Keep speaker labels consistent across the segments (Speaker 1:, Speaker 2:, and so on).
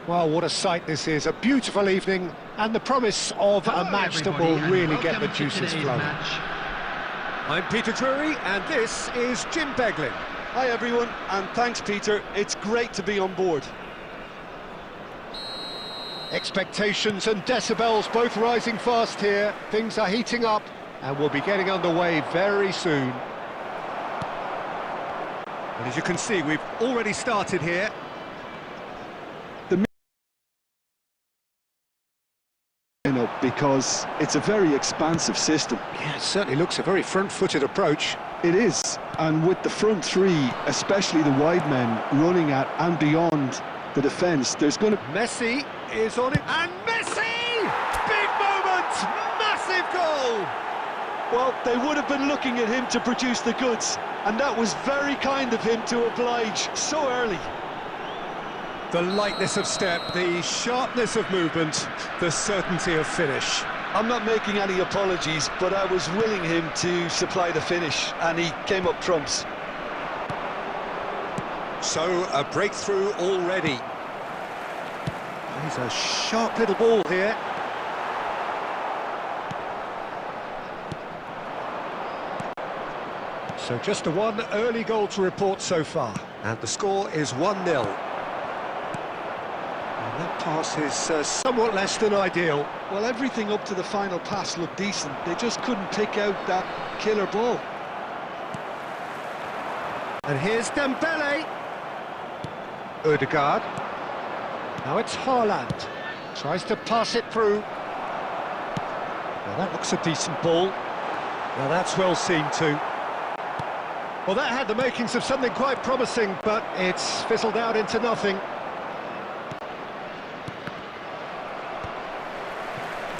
Speaker 1: Well, what a sight this is. A beautiful evening and the promise of a match that will really get the juices flowing. I'm Peter Drury and this is Jim Beglin.
Speaker 2: Hi everyone, and thanks Peter. It's great to be on board.
Speaker 1: Expectations and decibels both rising fast here. Things are heating up and we'll be getting underway very soon. And as you can see, we've already started here.
Speaker 2: Because it's a very expansive system.
Speaker 1: Yeah, it certainly looks a very front-footed approach.
Speaker 2: It is, and with the front three, especially the wide men, running at and beyond the defence, there's going to...
Speaker 1: Messi is on it, and Messi! Big moment! Massive goal!
Speaker 2: Well, they would have been looking at him to produce the goods, and that was very kind of him to oblige so early.
Speaker 1: The lightness of step, the sharpness of movement, the certainty of finish.
Speaker 2: I'm not making any apologies, but I was willing him to supply the finish, and he came up trumps.
Speaker 1: So, a breakthrough already. He's a sharp little ball here. So just the one early goal to report so far, and the score is 1-0. That pass is somewhat less than ideal.
Speaker 2: Well, everything up to the final pass looked decent. They just couldn't pick out that killer ball.
Speaker 1: And here's Dembele. Odegaard. Now it's Haaland. Tries to pass it through. Well, that looks a decent ball. Well, that's well seen too. Well, that had the makings of something quite promising, but it's fizzled out into nothing.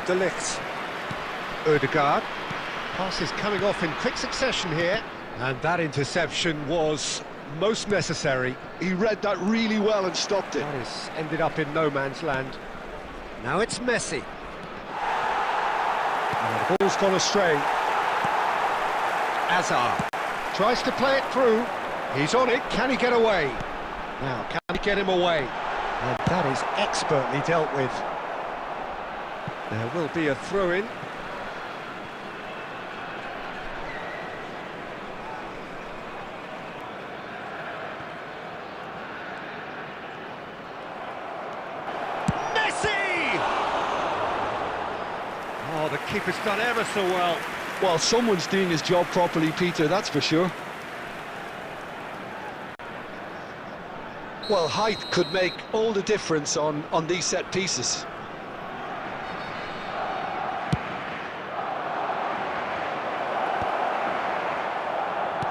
Speaker 1: De Ligt. Odegaard. Pass is coming off in quick succession here. And that interception was most necessary.
Speaker 2: He read that really well and stopped it.
Speaker 1: That has ended up in no man's land. Now it's Messi. And the ball's gone astray. Hazard tries to play it through. He's on it. Can he get away? Now, can he get him away? And that is expertly dealt with. There will be a throw-in. Messi! Oh, the keeper's done ever so well.
Speaker 2: Well, someone's doing his job properly, Peter, that's for sure. Well, height could make all the difference on these set pieces.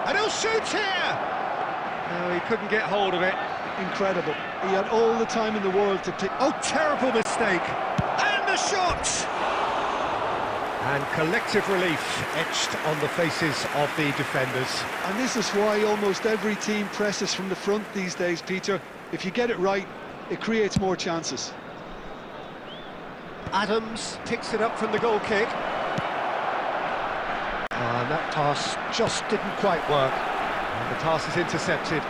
Speaker 1: And he'll shoot here! No, he couldn't get hold of it.
Speaker 2: Incredible. He had all the time in the world to pick...
Speaker 1: Oh, terrible mistake! And the shot! And collective relief etched on the faces of the defenders.
Speaker 2: And this is why almost every team presses from the front these days, Peter. If you get it right, it creates more chances.
Speaker 1: Adams picks it up from the goal kick. And that pass just didn't quite work. And the pass is intercepted.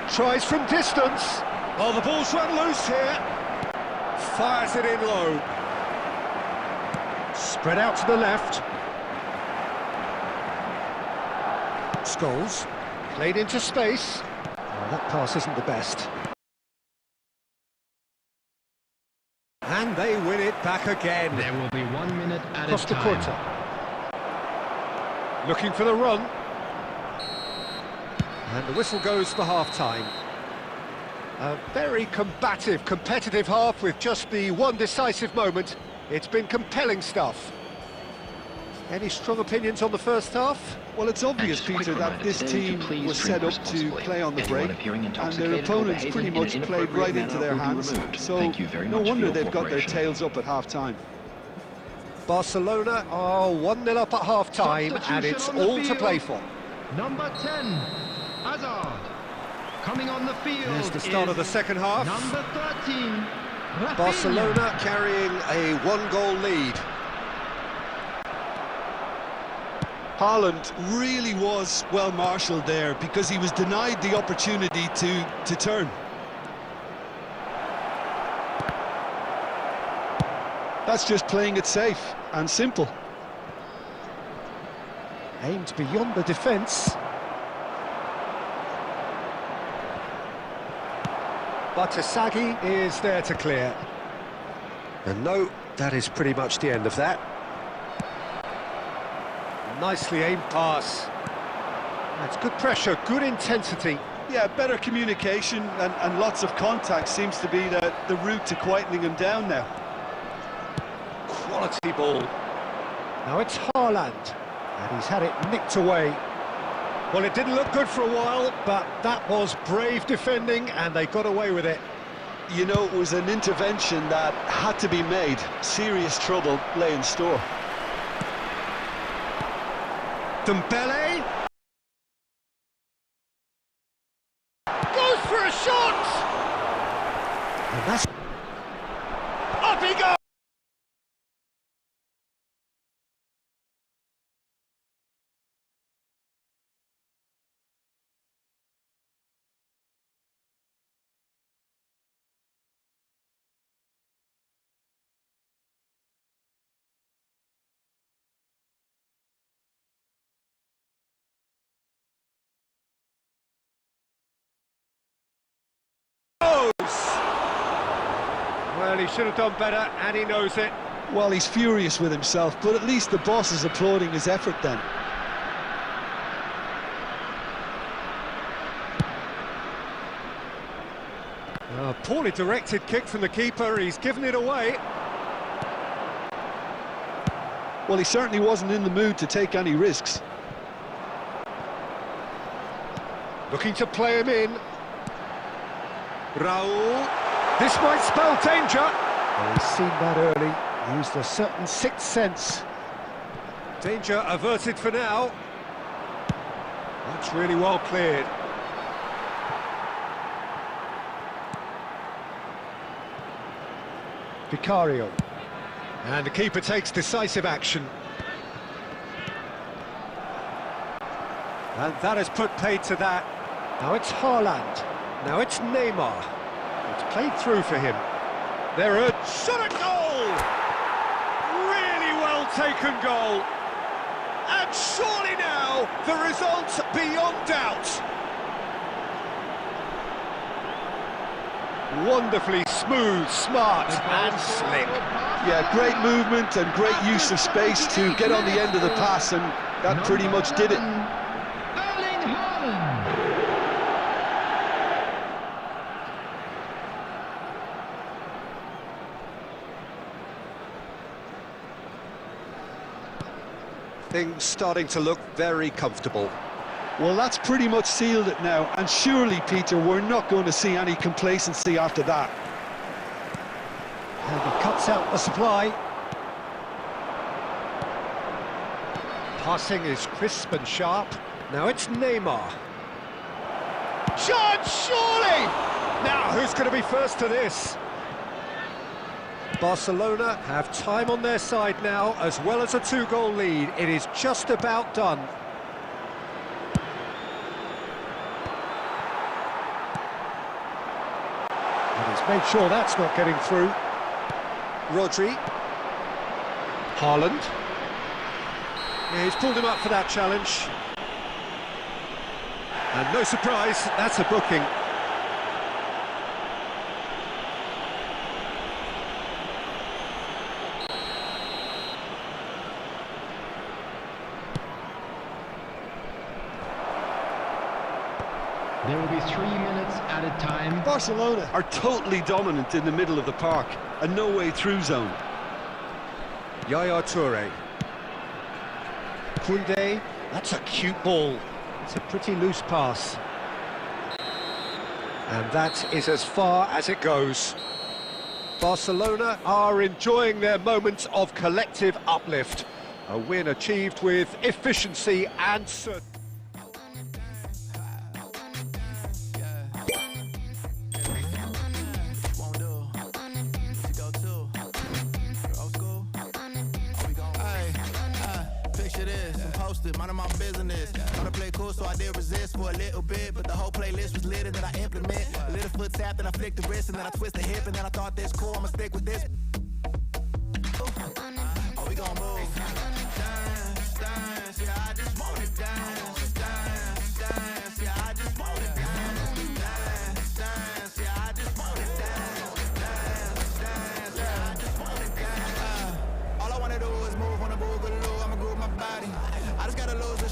Speaker 1: Tries from distance. Oh, the ball's run loose here. Fires it in low. Spread out to the left. Scholes. Played into space. Oh, that pass isn't the best. And they win it back again.
Speaker 3: There will be 1 minute at a
Speaker 1: Costa
Speaker 3: time.
Speaker 1: Curta. Looking for the run. And the whistle goes for half-time. A very combative, competitive half with just the one decisive moment. It's been compelling stuff. Any strong opinions on the first half?
Speaker 2: Well, it's obvious, Peter, that this team was set up to play on the break, and their opponents pretty much played right into their hands. So, no wonder they've got their tails up at half-time.
Speaker 1: Barcelona are 1-0 up at half-time, and it's all to play for.
Speaker 3: Number 10, Hazard. Coming on the field.
Speaker 1: There's the start of the second half.
Speaker 3: Number 13, Rafinha.
Speaker 1: Barcelona carrying a one-goal lead.
Speaker 2: Haaland really was well marshalled there because he was denied the opportunity to turn. That's just playing it safe and simple.
Speaker 1: Aimed beyond the defence. But Asagi is there to clear. And no, that is pretty much the end of that. Nicely aimed pass. That's good pressure, good intensity.
Speaker 2: Yeah, better communication and lots of contact seems to be the route to quietening him down now.
Speaker 1: Quality ball. Now it's Haaland, and he's had it nicked away. Well, it didn't look good for a while, but that was brave defending, and they got away with it.
Speaker 2: You know, it was an intervention that had to be made. Serious trouble lay in store.
Speaker 1: Dembele goes for a shot, and that's up he goes. Well, he should have done better, and he knows it.
Speaker 2: Well, he's furious with himself, but at least the boss is applauding his effort then.
Speaker 1: A poorly directed kick from the keeper, he's given it away.
Speaker 2: Well, he certainly wasn't in the mood to take any risks.
Speaker 1: Looking to play him in. Raul. This might spell danger. Well, he's seen that early, used a certain sixth sense. Danger averted for now. That's really well cleared. Vicario. And the keeper takes decisive action. And that has put paid to that. Now it's Haaland. Now it's Neymar. It's played through for him. There are shot at goal! Really well taken goal. And surely now the result beyond doubt. Wonderfully smooth, smart and slick.
Speaker 2: Yeah, great movement and great use of space to get on the end of the pass, and that pretty much did it.
Speaker 1: Things starting to look very comfortable.
Speaker 2: Well, that's pretty much sealed it now, and surely, Peter, we're not going to see any complacency after that.
Speaker 1: And he cuts out the supply. Passing is crisp and sharp. Now it's Neymar. Chance, surely! Now, who's going to be first to this? Barcelona have time on their side now, as well as a two-goal lead. It is just about done. And he's made sure that's not getting through. Rodri. Haaland. Yeah, he's pulled him up for that challenge. And no surprise, that's a booking.
Speaker 3: There will be 3 minutes at a time.
Speaker 2: Barcelona are totally dominant in the middle of the park, a no-way-through zone.
Speaker 1: Yaya Toure. Koundé, that's a cute ball. It's a pretty loose pass. And that is as far as it goes. Barcelona are enjoying their moment of collective uplift. A win achieved with efficiency and certainty.
Speaker 4: Minding my business. Wanna play cool, so I did resist for a little bit, but the whole playlist was lit and then I implement. A little foot tap, then I flick the wrist, and then I twist the hip, and then I thought this cool, I'ma stick with this.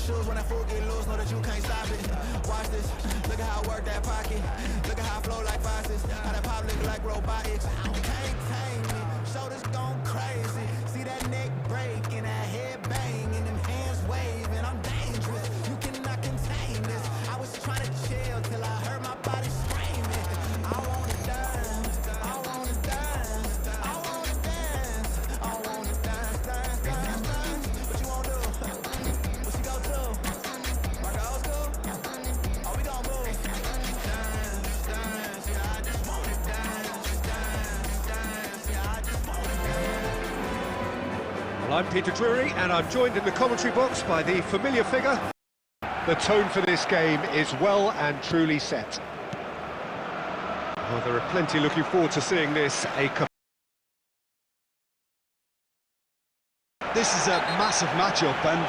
Speaker 4: shoes when that fool get loose, know that you can't stop it. Watch this, look at how I work that pocket. Look at how I flow like faucets. How that pop look like robotics. Can't tame me, shoulders gone crazy. See that neck break and that head bang and them hands waving. I'm dangerous, you cannot contain this. I was trying to chill till I heard my body screaming. I wanna dance, I wanna dance, I wanna dance, I wanna dance, dance, dance, dance. What you wanna do? What you go to? Rock a old school? Oh, we gon' move. Dance, dance, yeah, I just wanna dance, dance, dance, yeah, I just wanna dance.
Speaker 1: Well, I'm Peter Drury, and I'm joined in the commentary box by the familiar figure. The tone for this game is well and truly set. Well, there are plenty looking forward to seeing this.
Speaker 2: This is a massive matchup, and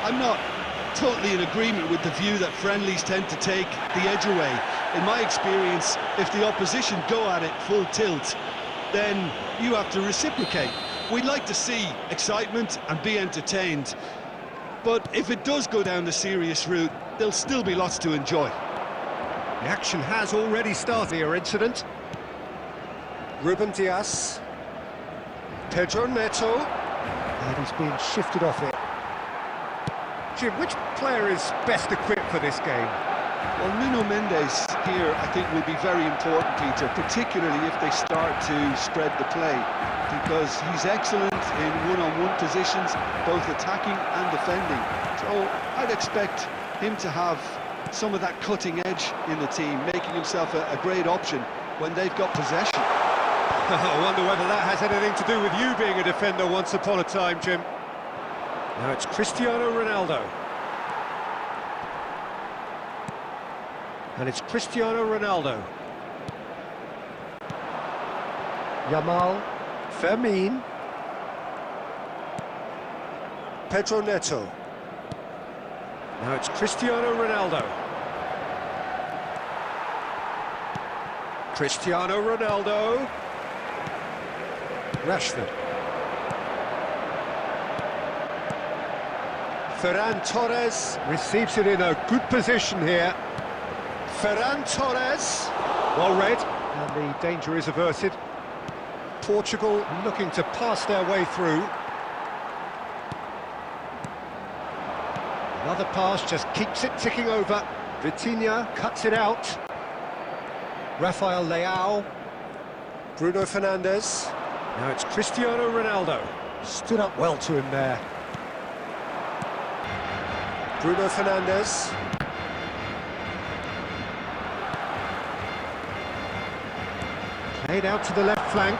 Speaker 2: I'm not totally in agreement with the view that friendlies tend to take the edge away. In my experience, if the opposition go at it full tilt, then you have to reciprocate. We'd like to see excitement and be entertained, but if it does go down the serious route, there'll still be lots to enjoy.
Speaker 1: The action has already started. Your incident. Ruben Dias. Pedro Neto. And he's being shifted off it. Jim, which player is best equipped for this game?
Speaker 2: Well, Nuno Mendes here, I think, will be very important, Peter, particularly if they start to spread the play, because he's excellent in one-on-one positions, both attacking and defending. So I'd expect him to have some of that cutting edge in the team, making himself a great option when they've got possession.
Speaker 1: I wonder whether that has anything to do with you being a defender once upon a time, Jim. Now it's Cristiano Ronaldo. And it's Cristiano Ronaldo. Yamal. Fermin. Pedro Neto. Now it's Cristiano Ronaldo. Cristiano Ronaldo. Rashford. Ferran Torres receives it in a good position here. Ferran Torres, well read, and the danger is averted. Portugal looking to pass their way through. Another pass just keeps it ticking over. Vitinha cuts it out. Rafael Leao. Bruno Fernandes. Now it's Cristiano Ronaldo. Stood up well to him there. Bruno Fernandes. Played out to the left flank.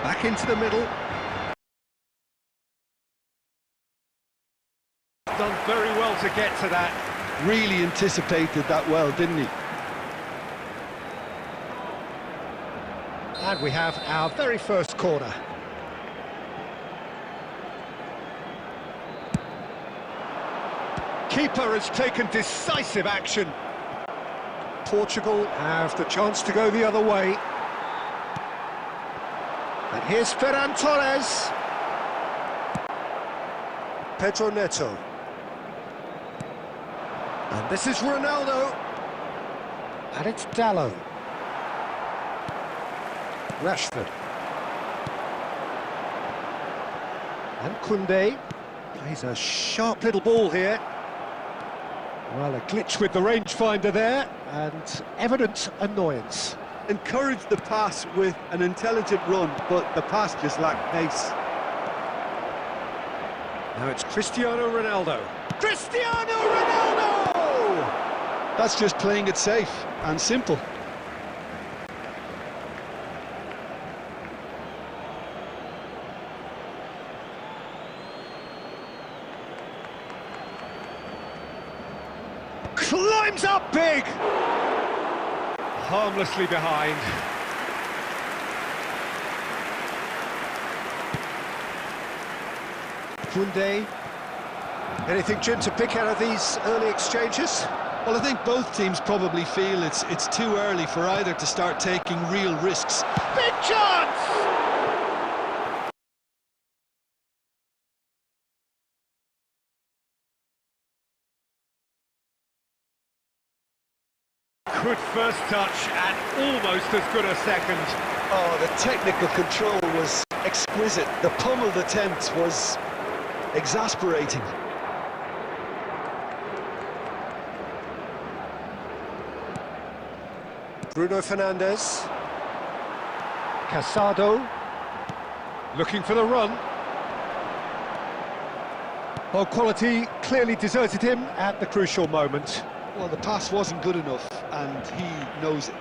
Speaker 1: Back into the middle. Done very well to get to that.
Speaker 2: Really anticipated that well, didn't he?
Speaker 1: And we have our very first corner. Keeper has taken decisive action. Portugal have the chance to go the other way. And here's Ferran Torres. Pedro Neto. And this is Ronaldo. And it's Dalot. Rashford. And Koundé. Plays a sharp little ball here. Well, a glitch with the rangefinder there, and evident annoyance.
Speaker 2: Encouraged the pass with an intelligent run, but the pass just lacked pace.
Speaker 1: Now it's Cristiano Ronaldo. Cristiano Ronaldo!
Speaker 2: That's just playing it safe and simple.
Speaker 1: Climbs up big! Harmlessly behind. Koundé. Anything, Jim, to pick out of these early exchanges?
Speaker 2: Well, I think both teams probably feel it's too early for either to start taking real risks.
Speaker 1: Big chance! Good first touch and almost as good a second.
Speaker 2: Oh, the technical control was exquisite. The pummeled attempt was exasperating.
Speaker 1: Bruno Fernandes. Casado. Looking for the run. Well, quality clearly deserted him at the crucial moment.
Speaker 2: Well, the pass wasn't good enough, and he knows it.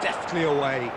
Speaker 1: Deftly away.